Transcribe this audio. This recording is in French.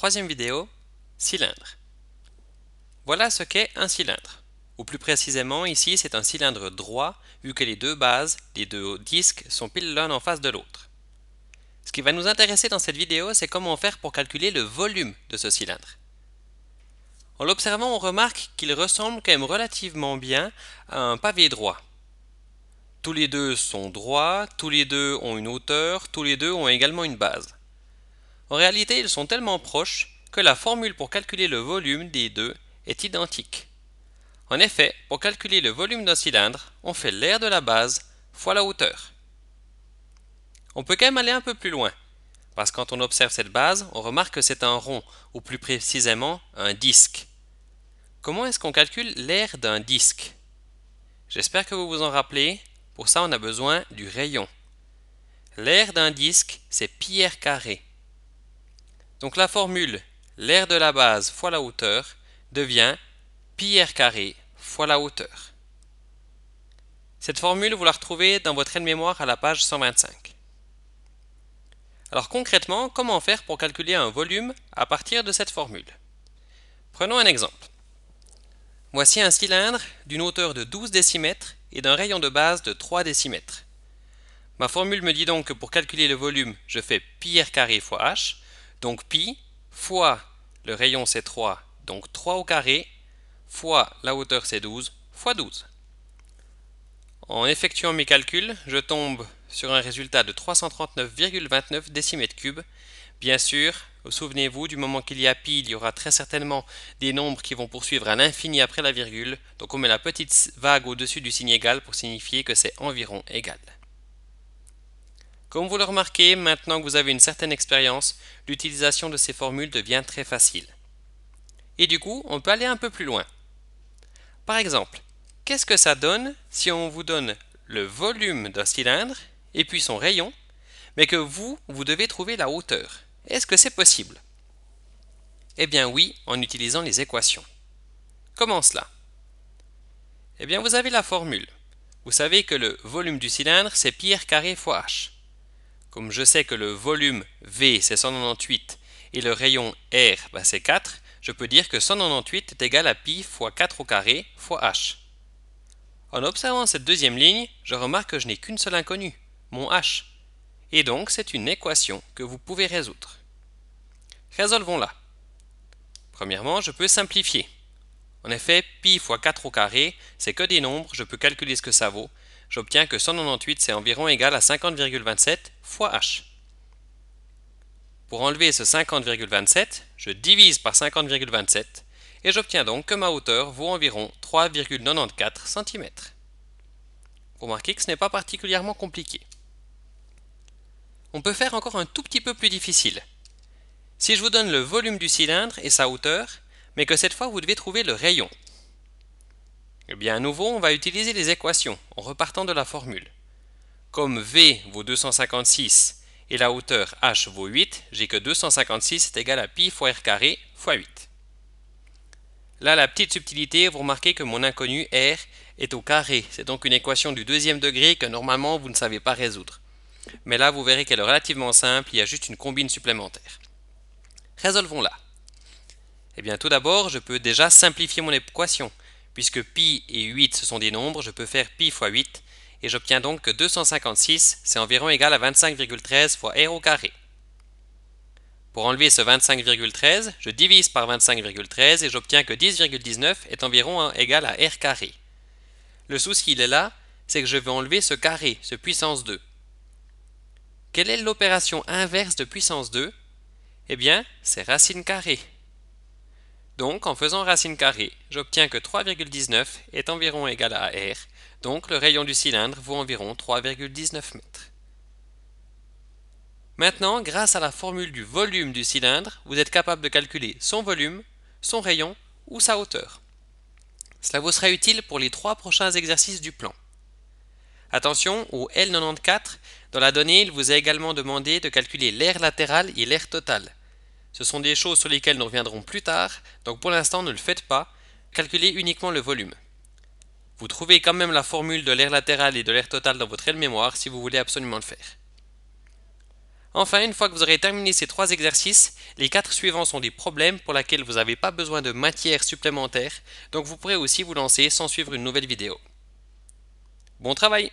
troisième vidéo, cylindre. Voilà ce qu'est un cylindre. Ou plus précisément, ici c'est un cylindre droit vu que les deux bases, les deux disques sont pile l'un en face de l'autre. Ce qui va nous intéresser dans cette vidéo, c'est comment faire pour calculer le volume de ce cylindre. En l'observant, on remarque qu'il ressemble quand même relativement bien à un pavé droit. Tous les deux sont droits, tous les deux ont une hauteur, tous les deux ont également une base. En réalité, ils sont tellement proches que la formule pour calculer le volume des deux est identique. En effet, pour calculer le volume d'un cylindre, on fait l'aire de la base fois la hauteur. On peut quand même aller un peu plus loin, parce que quand on observe cette base, on remarque que c'est un rond, ou plus précisément un disque. Comment est-ce qu'on calcule l'aire d'un disque? J'espère que vous vous en rappelez, pour ça on a besoin du rayon. L'aire d'un disque, c'est pi r carré. Donc la formule l'aire de la base fois la hauteur devient pi r carré fois la hauteur. Cette formule, vous la retrouvez dans votre aide-mémoire à la page 125. Alors concrètement, comment faire pour calculer un volume à partir de cette formule? Prenons un exemple. Voici un cylindre d'une hauteur de 12 décimètres et d'un rayon de base de 3 décimètres. Ma formule me dit donc que pour calculer le volume, je fais pi r carré fois h, donc pi fois le rayon c'est 3, donc 3 au carré, fois la hauteur c'est 12, fois 12. En effectuant mes calculs, je tombe sur un résultat de 339,29 décimètres cubes. Bien sûr, souvenez-vous, du moment qu'il y a pi, il y aura très certainement des nombres qui vont poursuivre à l'infini après la virgule, donc on met la petite vague au-dessus du signe égal pour signifier que c'est environ égal. Comme vous le remarquez, maintenant que vous avez une certaine expérience, l'utilisation de ces formules devient très facile. Et du coup, on peut aller un peu plus loin. Par exemple, qu'est-ce que ça donne si on vous donne le volume d'un cylindre et puis son rayon, mais que vous devez trouver la hauteur? Est-ce que c'est possible? Eh bien oui, en utilisant les équations. Comment cela? Eh bien vous avez la formule. Vous savez que le volume du cylindre c'est pi r carré fois h. Comme je sais que le volume V c'est 198 et le rayon R c'est 4, je peux dire que 198 est égal à pi fois 4 au carré fois h. En observant cette deuxième ligne, je remarque que je n'ai qu'une seule inconnue, mon h. Et donc c'est une équation que vous pouvez résoudre. Résolvons-la. Premièrement, je peux simplifier. En effet, pi fois 4 au carré, c'est que des nombres, je peux calculer ce que ça vaut. J'obtiens que 198 c'est environ égal à 50,27 fois h. Pour enlever ce 50,27, je divise par 50,27 et j'obtiens donc que ma hauteur vaut environ 3,94 cm. Remarquez que ce n'est pas particulièrement compliqué. On peut faire encore un tout petit peu plus difficile. Si je vous donne le volume du cylindre et sa hauteur, mais que cette fois vous devez trouver le rayon. Eh bien à nouveau, on va utiliser les équations en repartant de la formule. Comme V vaut 256 et la hauteur h vaut 8, j'ai que 256 est égal à pi fois r carré fois 8. Là, la petite subtilité, vous remarquez que mon inconnu r est au carré. C'est donc une équation du deuxième degré que normalement vous ne savez pas résoudre. Mais là, vous verrez qu'elle est relativement simple, il y a juste une combine supplémentaire. Résolvons-la. Eh bien tout d'abord, je peux déjà simplifier mon équation. Puisque pi et 8 ce sont des nombres, je peux faire pi fois 8 et j'obtiens donc que 256 c'est environ égal à 25,13 fois r au carré. Pour enlever ce 25,13, je divise par 25,13 et j'obtiens que 10,19 est environ égal à r carré. Le souci il est là, c'est que je vais enlever ce carré, ce puissance 2. Quelle est l'opération inverse de puissance 2? Eh bien, c'est racine carrée. Donc, en faisant racine carrée, j'obtiens que 3,19 est environ égal à R, donc le rayon du cylindre vaut environ 3,19 mètres. Maintenant, grâce à la formule du volume du cylindre, vous êtes capable de calculer son volume, son rayon ou sa hauteur. Cela vous sera utile pour les 3 prochains exercices du plan. Attention, au L94, dans la donnée, il vous est également demandé de calculer l'aire latérale et l'aire totale. Ce sont des choses sur lesquelles nous reviendrons plus tard, donc pour l'instant ne le faites pas, calculez uniquement le volume. Vous trouvez quand même la formule de l'aire latérale et de l'aire totale dans votre aide-mémoire si vous voulez absolument le faire. Enfin, une fois que vous aurez terminé ces 3 exercices, les 4 suivants sont des problèmes pour lesquels vous n'avez pas besoin de matière supplémentaire, donc vous pourrez aussi vous lancer sans suivre une nouvelle vidéo. Bon travail!